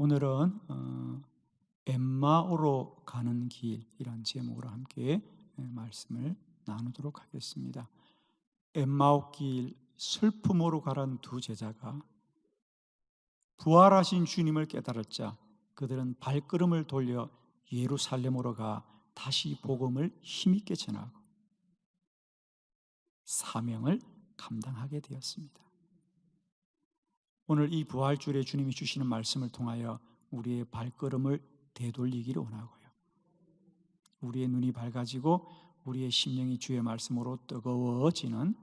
오늘은 엠마오로 가는 길이란 제목으로 함께 말씀을 나누도록 하겠습니다. 엠마오 길, 슬픔으로 가는 두 제자가 부활하신 주님을 깨달았자 그들은 발걸음을 돌려 예루살렘으로 가 다시 복음을 힘있게 전하고 사명을 감당하게 되었습니다. 오늘 이 부활주일에 주님이 주시는 말씀을 통하여 우리의 발걸음을 되돌리기를 원하고요, 우리의 눈이 밝아지고 우리의 심령이 주의 말씀으로 뜨거워지는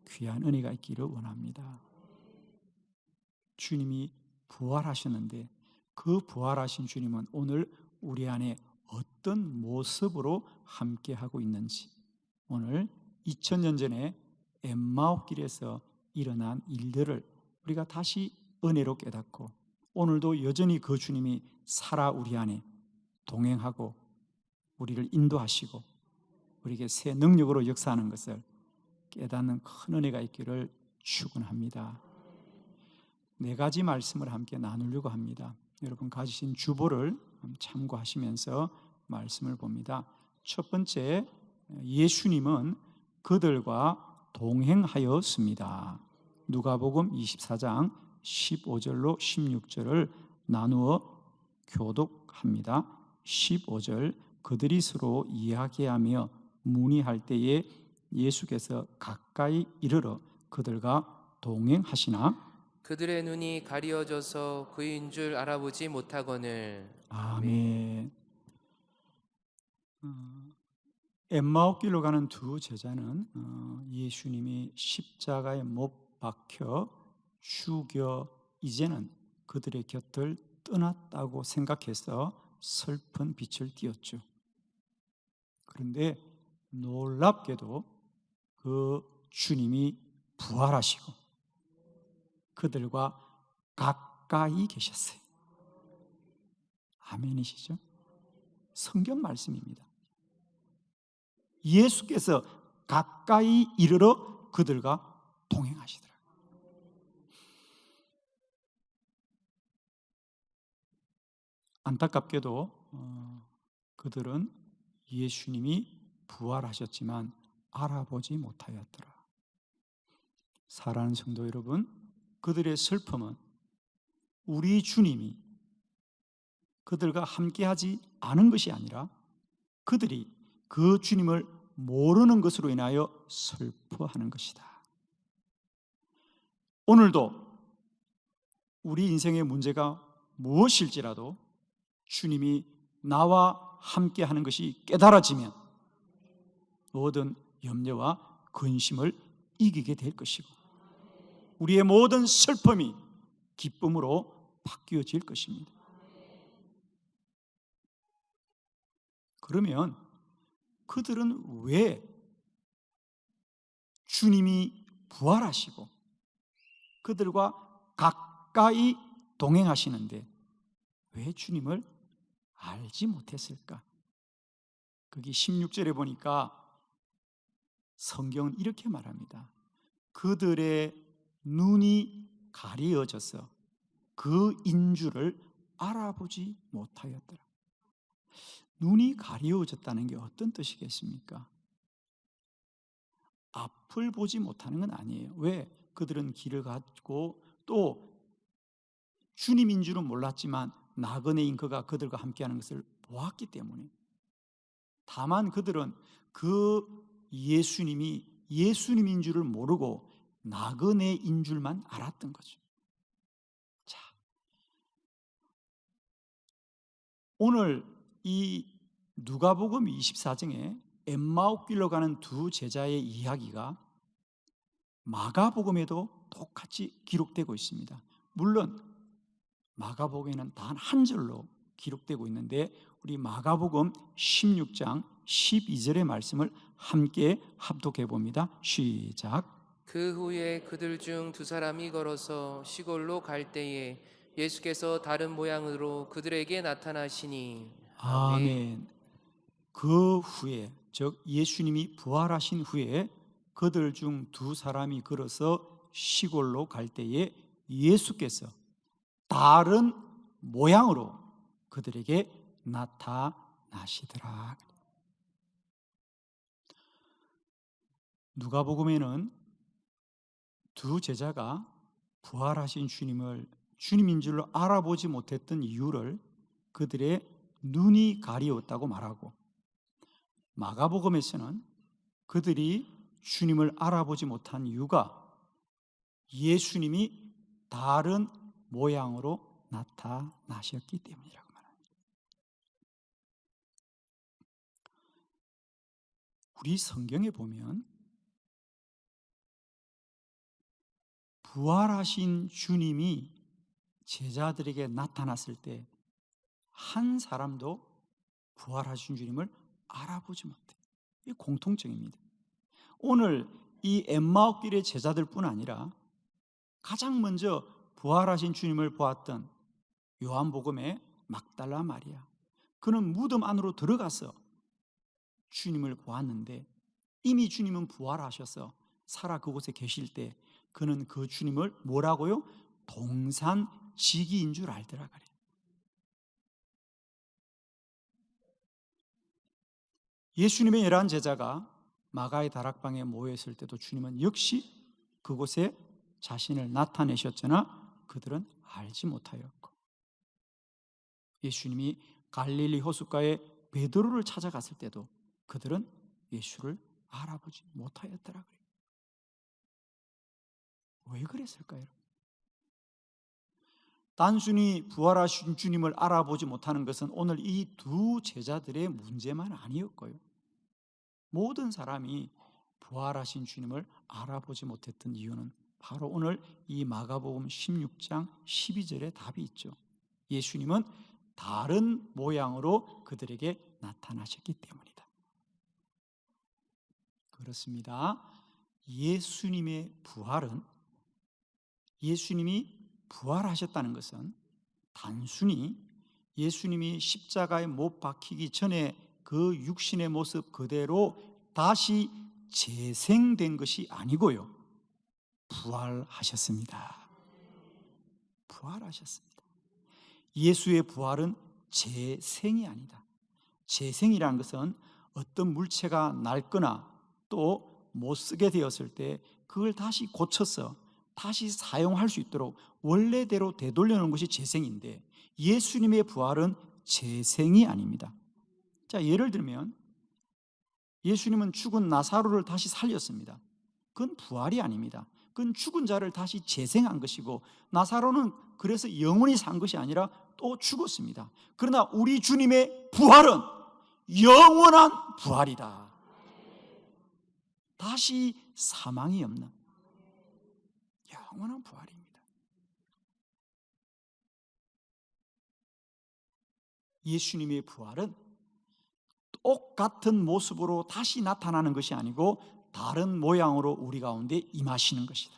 귀한 은혜가 있기를 원합니다. 주님이 부활하셨는데 그 부활하신 주님은 오늘 우리 안에 어떤 모습으로 함께하고 있는지, 오늘 2000년 전에 엠마오 길에서 일어난 일들을 우리가 다시 은혜로 깨닫고 오늘도 여전히 그 주님이 살아 우리 안에 동행하고 우리를 인도하시고 우리에게 새 능력으로 역사하는 것을 깨닫는 큰 은혜가 있기를 축원합니다. 4가지 말씀을 함께 나누려고 합니다. 여러분 가지신 주보를 참고하시면서 말씀을 봅니다. 첫 번째, 예수님은 그들과 동행하였습니다. 누가복음 24장 15절로 16절을 나누어 교독합니다. 15절, 그들이 서로 이야기하며 문의할 때에 예수께서 가까이 이르러 그들과 동행하시나 그들의 눈이 가리어져서 그인 줄 알아보지 못하거늘. 아멘. 엠마오 길로 가는 두 제자는 예수님이 십자가에 못 박혀 죽여 이제는 그들의 곁을 떠났다고 생각해서 슬픈 빛을 띄었죠. 그런데 놀랍게도 그 주님이 부활하시고 그들과 가까이 계셨어요. 아멘이시죠? 성경 말씀입니다. 예수께서 가까이 이르러 그들과 동행하시더라고요. 안타깝게도 그들은 예수님이 부활하셨지만 알아보지 못하였더라. 사랑하는 성도 여러분, 그들의 슬픔은 우리 주님이 그들과 함께하지 않은 것이 아니라 그들이 그 주님을 모르는 것으로 인하여 슬퍼하는 것이다. 오늘도 우리 인생의 문제가 무엇일지라도 주님이 나와 함께하는 것이 깨달아지면 모든 염려와 근심을 이기게 될 것이고 우리의 모든 슬픔이 기쁨으로 바뀌어질 것입니다. 그러면 그들은 왜 주님이 부활하시고 그들과 가까이 동행하시는데 왜 주님을 알지 못했을까? 거기 16절에 보니까 성경은 이렇게 말합니다. 그들의 눈이 가리어져서 그 인주를 알아보지 못하였더라. 눈이 가리어졌다는 게 어떤 뜻이겠습니까? 앞을 보지 못하는 건 아니에요. 왜? 그들은 길을 갔고 또 주님인 줄은 몰랐지만 나그네인 그가 그들과 함께하는 것을 보았기 때문에, 다만 그들은 그 예수님이 예수님인 줄을 모르고 나그네인 줄만 알았던 거죠. 자, 오늘 이 누가복음 24장에 엠마오 길로 가는 두 제자의 이야기가 마가복음에도 똑같이 기록되고 있습니다. 물론 마가복음에는 단 한 절로 기록되고 있는데 우리 마가복음 16장 12절의 말씀을 함께 합독해 봅니다. 시작. 그 후에 그들 중 2사람이 걸어서 시골로 갈 때에 예수께서 다른 모양으로 그들에게 나타나시니. 아멘. 그 후에, 즉 예수님이 부활하신 후에 그들 중 2사람이 걸어서 시골로 갈 때에 예수께서 다른 모양으로 그들에게 나타나시더라. 누가복음에는 두 제자가 부활하신 주님을 주님인 줄로 알아보지 못했던 이유를 그들의 눈이 가리웠다고 말하고, 마가복음에서는 그들이 주님을 알아보지 못한 이유가 예수님이 다른 모양으로 나타나셨기 때문이라고 말합니다. 우리 성경에 보면 부활하신 주님이 제자들에게 나타났을 때 한 사람도 부활하신 주님을 알아보지 못해. 이게 공통점입니다. 오늘 이 엠마오길의 제자들뿐 아니라 가장 먼저 부활하신 주님을 보았던 요한복음의 막달라 마리아, 그는 무덤 안으로 들어가서 주님을 보았는데 이미 주님은 부활하셔서 살아 그곳에 계실 때 그는 그 주님을 뭐라고요? 동산지기인 줄 알더라 그래. 예수님의 11 제자가 마가의 다락방에 모여있을 때도 주님은 역시 그곳에 자신을 나타내셨으나 그들은 알지 못하였고, 예수님이 갈릴리 호숫가에 베드로를 찾아갔을 때도 그들은 예수를 알아보지 못하였더라 그래요. 왜 그랬을까요? 단순히 부활하신 주님을 알아보지 못하는 것은 오늘 이 두 제자들의 문제만 아니었고요, 모든 사람이 부활하신 주님을 알아보지 못했던 이유는 바로 오늘 이 마가복음 16장 12절에 답이 있죠. 예수님은 다른 모양으로 그들에게 나타나셨기 때문이다. 그렇습니다. 예수님의 부활은, 예수님이 부활하셨다는 것은 단순히 예수님이 십자가에 못 박히기 전에 그 육신의 모습 그대로 다시 재생된 것이 아니고요, 부활하셨습니다. 부활하셨습니다. 예수의 부활은 재생이 아니다. 재생이라는 것은 어떤 물체가 낡거나 또 못 쓰게 되었을 때 그걸 다시 고쳐서 다시 사용할 수 있도록 원래대로 되돌려 놓은 것이 재생인데, 예수님의 부활은 재생이 아닙니다. 자, 예를 들면 예수님은 죽은 나사로를 다시 살렸습니다. 그건 부활이 아닙니다. 그건 죽은 자를 다시 재생한 것이고, 나사로는 그래서 영원히 산 것이 아니라 또 죽었습니다. 그러나 우리 주님의 부활은 영원한 부활이다. 다시 사망이 없는 영원한 부활입니다. 예수님의 부활은 똑같은 모습으로 다시 나타나는 것이 아니고 다른 모양으로 우리 가운데 임하시는 것이다.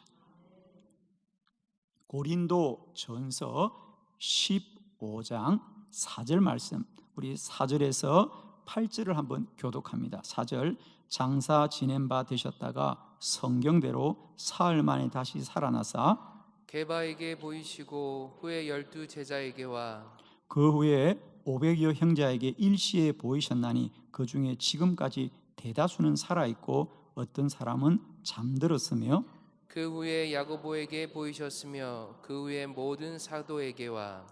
고린도전서 15장 4절 말씀, 우리 4절에서 8절을 한번 교독합니다. 4절, 장사 지낸 바 되셨다가 성경대로 사흘 만에 다시 살아나사 게바에게 보이시고 후에 12 제자에게와 그 후에 500여 형제에게 일시에 보이셨나니 그 중에 지금까지 대다수는 살아있고 어떤 사람은 잠들었으며 그 후에 야고보에게 보이셨으며 그 후에 모든 사도에게와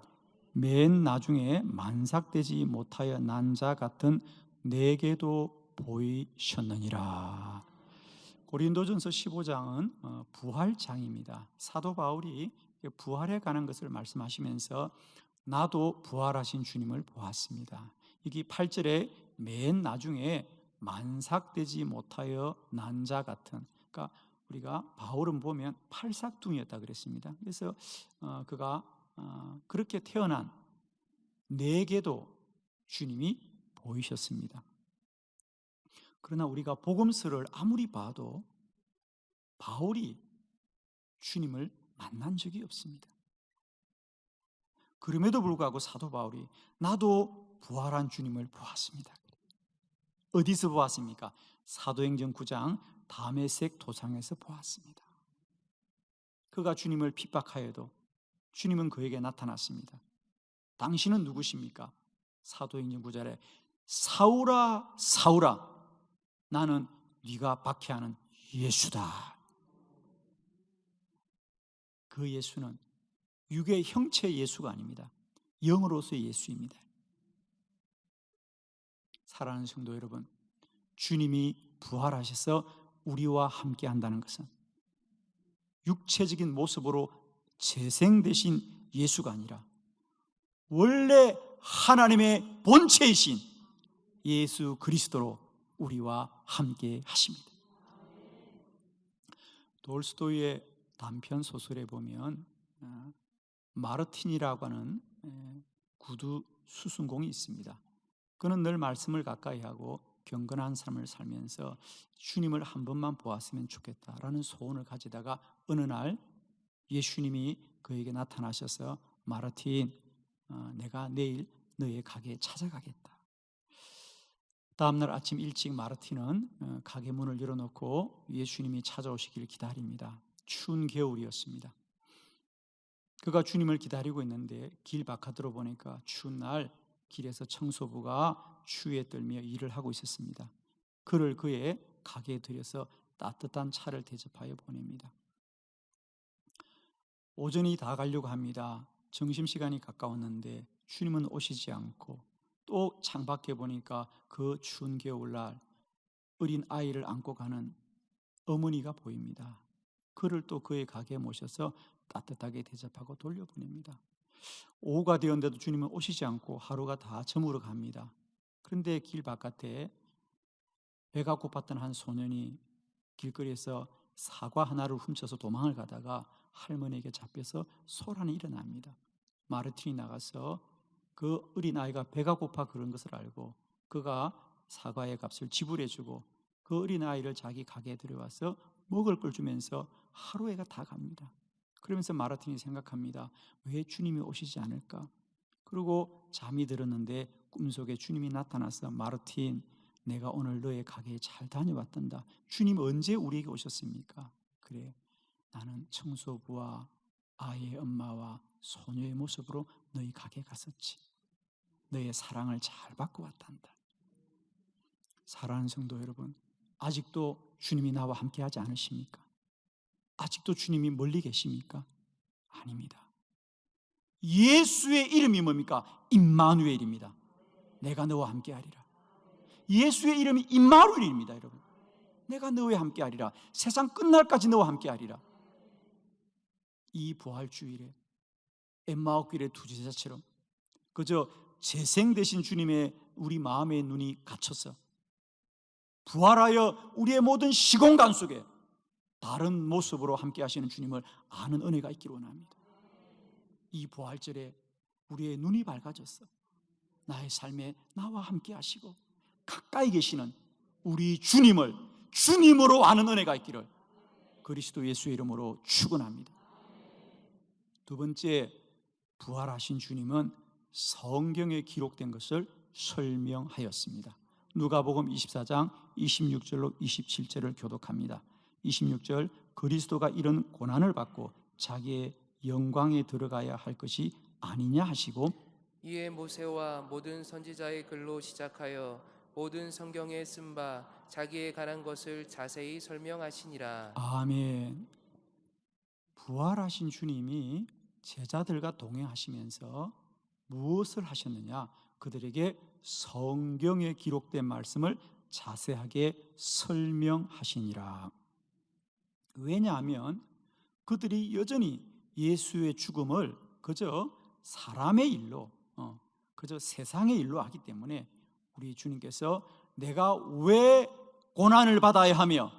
맨 나중에 만삭되지 못하여 난 자 같은 내게도 보이셨느니라. 고린도전서 15장은 부활장입니다. 사도 바울이 부활에 관한 것을 말씀하시면서 나도 부활하신 주님을 보았습니다. 이게 8절에 맨 나중에 만삭되지 못하여 난 자 같은, 그러니까 우리가 바울은 보면 팔삭둥이였다 그랬습니다. 그래서 그가 그렇게 태어난 내게도 주님이 보이셨습니다. 그러나 우리가 복음서를 아무리 봐도 바울이 주님을 만난 적이 없습니다. 그럼에도 불구하고 사도 바울이 나도 부활한 주님을 보았습니다. 어디서 보았습니까? 사도행전 9장 다메섹 도상에서 보았습니다. 그가 주님을 핍박하여도 주님은 그에게 나타났습니다. 당신은 누구십니까? 사도행전 9절에 사울아 사울아 나는 네가 박해하는 예수다. 그 예수는 육의 형체 예수가 아닙니다. 영으로서의 예수입니다. 사랑하는 성도 여러분, 주님이 부활하셔서 우리와 함께 한다는 것은 육체적인 모습으로 재생되신 예수가 아니라 원래 하나님의 본체이신 예수 그리스도로 우리와 함께 하십니다. 돌스토이의 단편 소설에 보면 마르틴이라고 하는 구두 수순공이 있습니다. 그는 늘 말씀을 가까이 하고 경건한 삶을 살면서 주님을 한 번만 보았으면 좋겠다라는 소원을 가지다가 어느 날 예수님이 그에게 나타나셔서 마르틴, 내가 내일 너의 가게에 찾아가겠다. 다음날 아침 일찍 마르틴은 가게 문을 열어놓고 예수님이 찾아오시길 기다립니다. 추운 겨울이었습니다. 그가 주님을 기다리고 있는데 길 바깥으로 보니까 추운 날 길에서 청소부가 추위에 떨며 일을 하고 있었습니다. 그를 그의 가게에 들여서 따뜻한 차를 대접하여 보냅니다. 오전이 다 가려고 합니다. 점심시간이 가까웠는데 주님은 오시지 않고 또 창밖에 보니까 그 추운 겨울날 어린 아이를 안고 가는 어머니가 보입니다. 그를 또 그의 가게에 모셔서 따뜻하게 대접하고 돌려보냅니다. 오후가 되었는데도 주님은 오시지 않고 하루가 다 저물어 갑니다. 그런데 길 바깥에 배가 고팠던 한 소년이 길거리에서 사과 하나를 훔쳐서 도망을 가다가 할머니에게 잡혀서 소란이 일어납니다. 마르틴이 나가서 그 어린아이가 배가 고파 그런 것을 알고 그가 사과의 값을 지불해주고 그 어린아이를 자기 가게에 들여와서 먹을 걸 주면서 하루해가 다 갑니다. 그러면서 마르틴이 생각합니다. 왜 주님이 오시지 않을까? 그리고 잠이 들었는데 꿈속에 주님이 나타나서 마르틴, 내가 오늘 너의 가게에 잘 다녀왔단다. 주님 언제 우리에게 오셨습니까? 그래, 나는 청소부와 아이의 엄마와 소녀의 모습으로 너희 가게에 갔었지. 너의 사랑을 잘 받고 왔단다. 사랑하는 성도 여러분, 아직도 주님이 나와 함께 하지 않으십니까? 아직도 주님이 멀리 계십니까? 아닙니다. 예수의 이름이 뭡니까? 임마누엘입니다. 내가 너와 함께 하리라. 예수의 이름이 임마누엘입니다, 여러분. 내가 너와 함께 하리라. 세상 끝날까지 너와 함께 하리라. 이 부활주일에 엠마오길의 두 제자처럼 그저 재생되신 주님의 우리 마음의 눈이 갇혀서 부활하여 우리의 모든 시공간 속에 다른 모습으로 함께 하시는 주님을 아는 은혜가 있기를 원합니다. 이 부활절에 우리의 눈이 밝아져서 나의 삶에 나와 함께 하시고 가까이 계시는 우리 주님을 주님으로 아는 은혜가 있기를 그리스도 예수의 이름으로 축원합니다. 두 번째, 부활하신 주님은 성경에 기록된 것을 설명하였습니다. 누가복음 24장 26절로 27절을 교독합니다. 26절, 그리스도가 이런 고난을 받고 자기의 영광에 들어가야 할 것이 아니냐 하시고 이에 모세와 모든 선지자의 글로 시작하여 모든 성경에 쓴 바 자기에 관한 것을 자세히 설명하시니라. 아멘. 부활하신 주님이 제자들과 동행하시면서 무엇을 하셨느냐? 그들에게 성경에 기록된 말씀을 자세하게 설명하시니라. 왜냐하면 그들이 여전히 예수의 죽음을 그저 사람의 일로, 그저 세상의 일로 하기 때문에 우리 주님께서 내가 왜 고난을 받아야 하며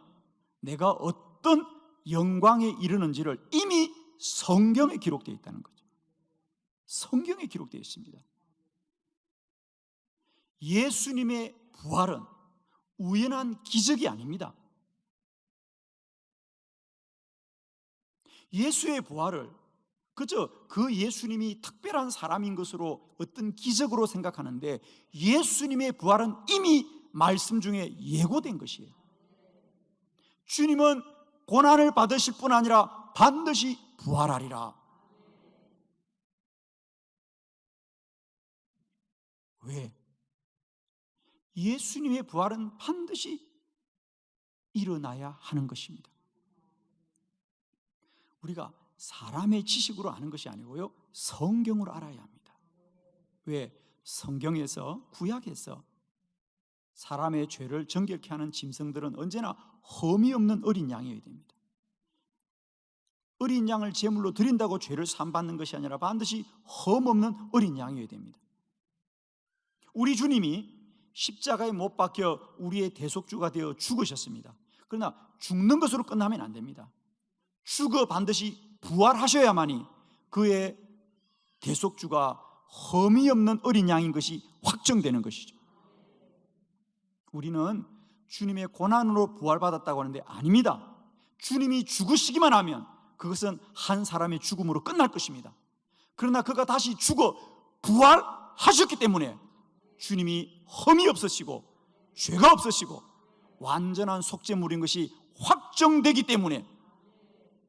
내가 어떤 영광에 이르는지를 이미 성경에 기록되어 있다는 거죠. 성경에 기록되어 있습니다. 예수님의 부활은 우연한 기적이 아닙니다. 예수의 부활을 그저 그 예수님이 특별한 사람인 것으로 어떤 기적으로 생각하는데 예수님의 부활은 이미 말씀 중에 예고된 것이에요. 주님은 고난을 받으실 뿐 아니라 반드시 부활하리라. 왜? 예수님의 부활은 반드시 일어나야 하는 것입니다. 우리가 사람의 지식으로 아는 것이 아니고요, 성경으로 알아야 합니다. 왜? 성경에서, 구약에서 사람의 죄를 정결케 하는 짐승들은 언제나 흠이 없는 어린 양이어야 됩니다. 어린 양을 제물로 드린다고 죄를 사함받는 것이 아니라 반드시 흠 없는 어린 양이어야 됩니다. 우리 주님이 십자가에 못 박혀 우리의 대속주가 되어 죽으셨습니다. 그러나 죽는 것으로 끝나면 안 됩니다. 죽어 반드시 부활하셔야만이 그의 대속주가 흠이 없는 어린 양인 것이 확정되는 것이죠. 우리는 주님의 고난으로 부활받았다고 하는데 아닙니다. 주님이 죽으시기만 하면 그것은 한 사람의 죽음으로 끝날 것입니다. 그러나 그가 다시 죽어 부활하셨기 때문에 주님이 흠이 없으시고 죄가 없으시고 완전한 속죄물인 것이 확정되기 때문에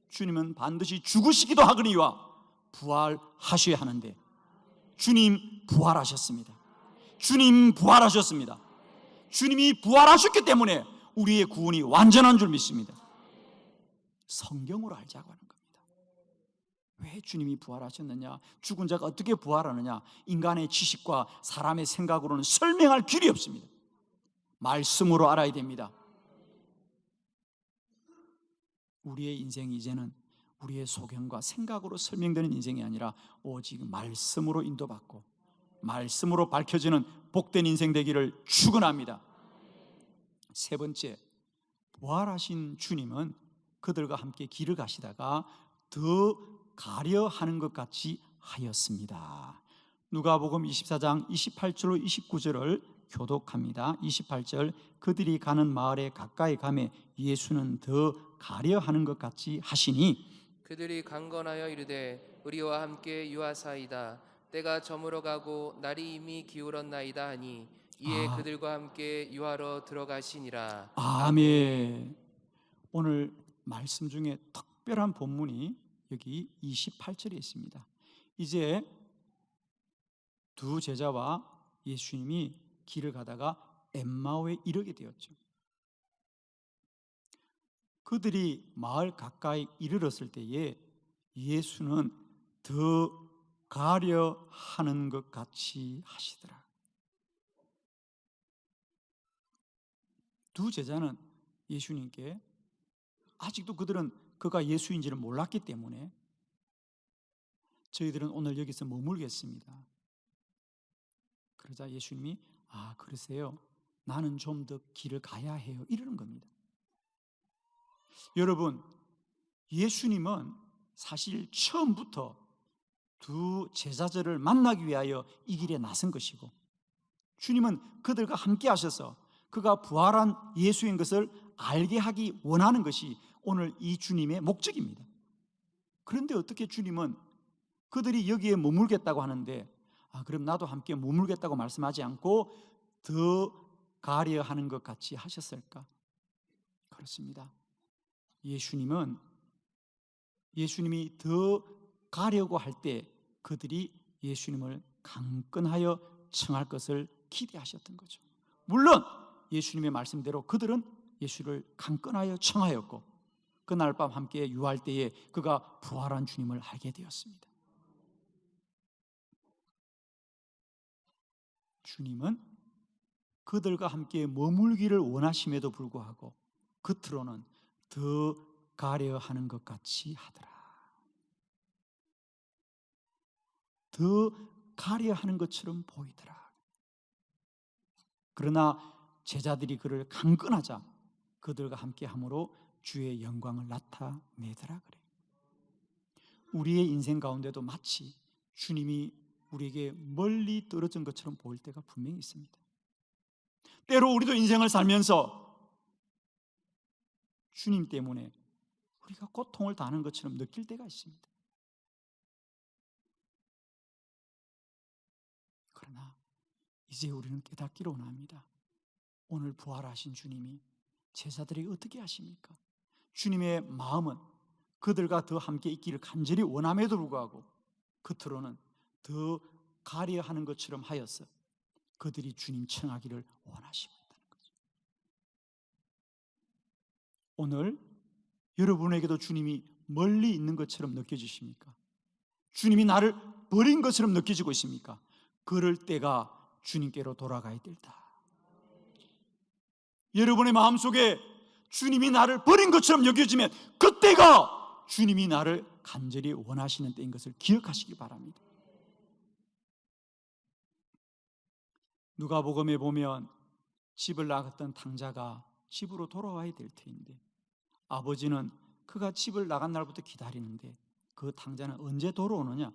주님은 반드시 죽으시기도 하거니와 부활하셔야 하는데, 주님 부활하셨습니다. 주님 부활하셨습니다. 주님이 부활하셨기 때문에 우리의 구원이 완전한 줄 믿습니다. 성경으로 알자고 하는 겁니다. 왜 주님이 부활하셨느냐, 죽은 자가 어떻게 부활하느냐, 인간의 지식과 사람의 생각으로는 설명할 길이 없습니다. 말씀으로 알아야 됩니다. 우리의 인생이 이제는 우리의 소견과 생각으로 설명되는 인생이 아니라 오직 말씀으로 인도받고 말씀으로 밝혀지는 복된 인생 되기를 축원합니다. 세 번째, 부활하신 주님은 그들과 함께 길을 가시다가 더 가려 하는 것 같이 하였습니다. 누가복음 24장 28절로 29절을 교독합니다. 28절, 그들이 가는 마을에 가까이 가매 예수는 더 가려 하는 것 같이 하시니 그들이 강건하여 이르되 우리와 함께 유하사이다. 때가 저물어 가고 날이 이미 기울었나이다 하니 이에 그들과 함께 유하러 들어가시니라. 아멘. 오늘 말씀 중에 특별한 본문이 여기 28절에 있습니다. 이제 두 제자와 예수님이 길을 가다가 엠마오에 이르게 되었죠. 그들이 마을 가까이 이르렀을 때에 예수는 더 가려 하는 것 같이 하시더라. 두 제자는 예수님께, 아직도 그들은 그가 예수인지를 몰랐기 때문에 저희들은 오늘 여기서 머물겠습니다. 그러자 예수님이 그러세요? 나는 좀 더 길을 가야 해요. 이러는 겁니다. 여러분, 예수님은 사실 처음부터 두 제자들을 만나기 위하여 이 길에 나선 것이고, 주님은 그들과 함께 하셔서 그가 부활한 예수인 것을 알게 하기 원하는 것이 오늘 이 주님의 목적입니다. 그런데 어떻게 주님은 그들이 여기에 머물겠다고 하는데 그럼 나도 함께 머물겠다고 말씀하지 않고 더 가려 하는 것 같이 하셨을까? 그렇습니다. 예수님이 더 가려고 할 때 그들이 예수님을 강건하여 청할 것을 기대하셨던 거죠. 물론 예수님의 말씀대로 그들은 예수를 강건하여 청하였고 그날 밤 함께 유할 때에 그가 부활한 주님을 알게 되었습니다. 주님은 그들과 함께 머물기를 원하심에도 불구하고 겉으로는 더 가려 하는 것 같이 하더라. 더 가려 하는 것처럼 보이더라. 그러나 제자들이 그를 강건하자 그들과 함께 함으로 주의 영광을 나타내더라 그래. 우리의 인생 가운데도 마치 주님이 우리에게 멀리 떨어진 것처럼 보일 때가 분명히 있습니다. 때로 우리도 인생을 살면서 주님 때문에 우리가 고통을 당하는 것처럼 느낄 때가 있습니다. 그러나 이제 우리는 깨닫기를 원합니다. 오늘 부활하신 주님이 제자들에게 어떻게 하십니까? 주님의 마음은 그들과 더 함께 있기를 간절히 원함에도 불구하고 겉으로는 더 가려 하는 것처럼 하여서 그들이 주님 청하기를 원하시고 있다는 거죠. 오늘 여러분에게도 주님이 멀리 있는 것처럼 느껴지십니까? 주님이 나를 버린 것처럼 느껴지고 있습니까? 그럴 때가 주님께로 돌아가야 된다. 여러분의 마음속에 주님이 나를 버린 것처럼 여겨지면 그때가 주님이 나를 간절히 원하시는 때인 것을 기억하시기 바랍니다. 누가복음에 보면 집을 나갔던 탕자가 집으로 돌아와야 될 터인데 아버지는 그가 집을 나간 날부터 기다리는데 그 탕자는 언제 돌아오느냐?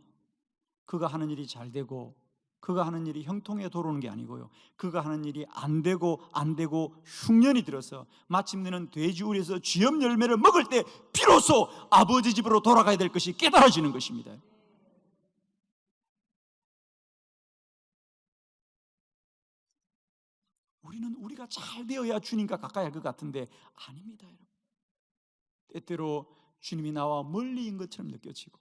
그가 하는 일이 잘 되고 그가 하는 일이 형통해 돌아오는 게 아니고요, 그가 하는 일이 안 되고 흉년이 들어서 마침내는 돼지우리에서 쥐염 열매를 먹을 때 비로소 아버지 집으로 돌아가야 될 것이 깨달아지는 것입니다. 우리가 잘 되어야 주님과 가까이 할 것 같은데 아닙니다, 여러분. 때때로 주님이 나와 멀리인 것처럼 느껴지고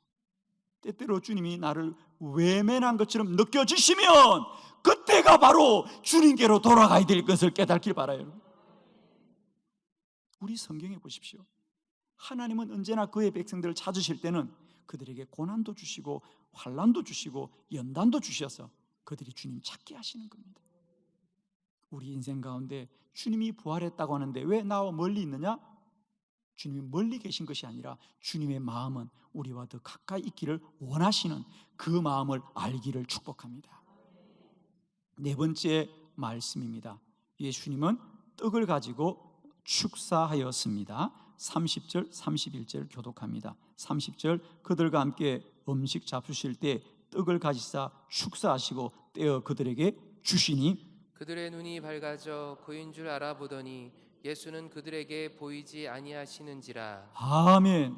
때때로 주님이 나를 외면한 것처럼 느껴지시면 그때가 바로 주님께로 돌아가야 될 것을 깨닫길 바라요. 우리 성경에 보십시오. 하나님은 언제나 그의 백성들을 찾으실 때는 그들에게 고난도 주시고 환난도 주시고 연단도 주셔서 그들이 주님 찾게 하시는 겁니다. 우리 인생 가운데 주님이 부활했다고 하는데 왜 나와 멀리 있느냐? 주님이 멀리 계신 것이 아니라 주님의 마음은 우리와 더 가까이 있기를 원하시는 그 마음을 알기를 축복합니다. 네 번째 말씀입니다. 예수님은 떡을 가지고 축사하였습니다. 30절 31절 교독합니다. 30절 그들과 함께 음식 잡수실 때 떡을 가지사 축사하시고 떼어 그들에게 주시니 그들의 눈이 밝아져 그인 줄 알아보더니 예수는 그들에게 보이지 아니하시는지라. 아멘.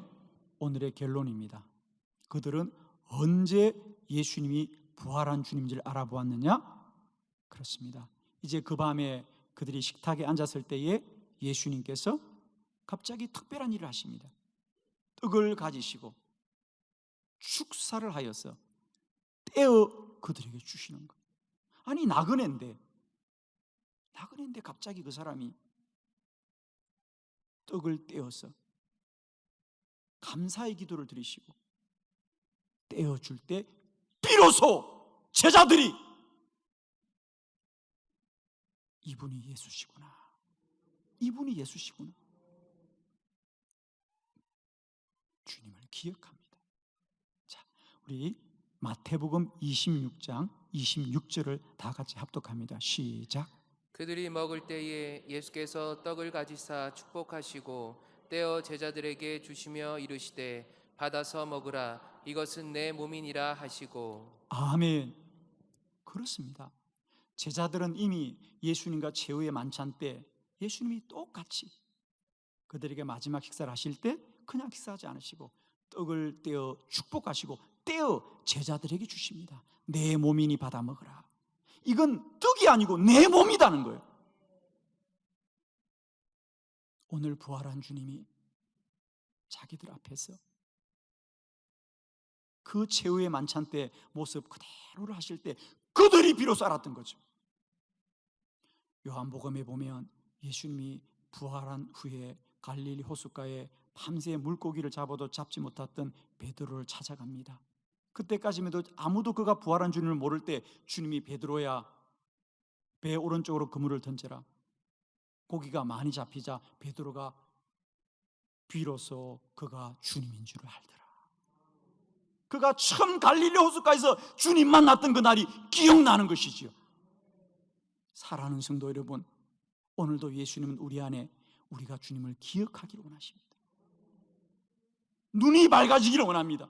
오늘의 결론입니다. 그들은 언제 예수님이 부활한 주님인지를 알아보았느냐? 그렇습니다. 이제 그 밤에 그들이 식탁에 앉았을 때에 예수님께서 갑자기 특별한 일을 하십니다. 떡을 가지시고 축사를 하여서 떼어 그들에게 주시는 거예요. 아니 나그네인데 갑자기 그 사람이 떡을 떼어서 감사의 기도를 드리시고 떼어줄 때 비로소 제자들이 이분이 예수시구나, 이분이 예수시구나, 주님을 기억합니다. 자, 우리 마태복음 26장 26절을 다 같이 합독합니다. 시작. 그들이 먹을 때에 예수께서 떡을 가지사 축복하시고 떼어 제자들에게 주시며 이르시되 받아서 먹으라, 이것은 내 몸이니라 하시고. 아멘. 그렇습니다. 제자들은 이미 예수님과 최후의 만찬 때 예수님이 똑같이 그들에게 마지막 식사를 하실 때 그냥 식사하지 않으시고 떡을 떼어 축복하시고 떼어 제자들에게 주십니다. 내 몸이니 받아 먹으라. 이건 떡이 아니고 내 몸이라는 거예요. 오늘 부활한 주님이 자기들 앞에서 그 최후의 만찬 때 모습 그대로를 하실 때 그들이 비로소 알았던 거죠. 요한복음에 보면 예수님이 부활한 후에 갈릴리 호숫가에 밤새 물고기를 잡아도 잡지 못했던 베드로를 찾아갑니다. 그때까지만 해도 아무도 그가 부활한 주님을 모를 때 주님이 베드로야 배 오른쪽으로 그물을 던져라. 고기가 많이 잡히자 베드로가 비로소 그가 주님인 줄을 알더라. 그가 처음 갈릴리 호숫가에서 주님 만났던 그 날이 기억나는 것이지요. 사랑하는 성도 여러분, 오늘도 예수님은 우리 안에 우리가 주님을 기억하기를 원하십니다. 눈이 밝아지기를 원합니다.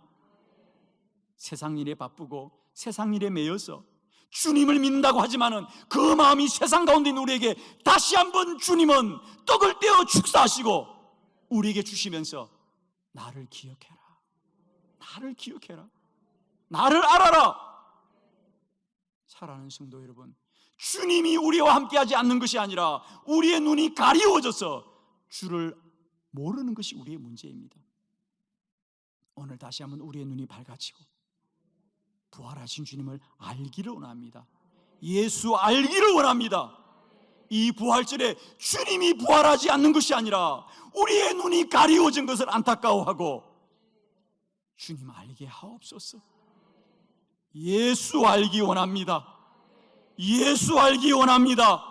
세상 일에 바쁘고 세상 일에 매여서 주님을 믿는다고 하지만은 그 마음이 세상 가운데 있는 우리에게 다시 한번 주님은 떡을 떼어 축사하시고 우리에게 주시면서 나를 기억해라, 나를 기억해라, 나를 알아라. 사랑하는 성도 여러분, 주님이 우리와 함께하지 않는 것이 아니라 우리의 눈이 가리워져서 주를 모르는 것이 우리의 문제입니다. 오늘 다시 한번 우리의 눈이 밝아지고 부활하신 주님을 알기를 원합니다. 예수 알기를 원합니다. 이 부활절에 주님이 부활하지 않는 것이 아니라 우리의 눈이 가리워진 것을 안타까워하고 주님 알게 하옵소서. 예수 알기 원합니다. 예수 알기 원합니다.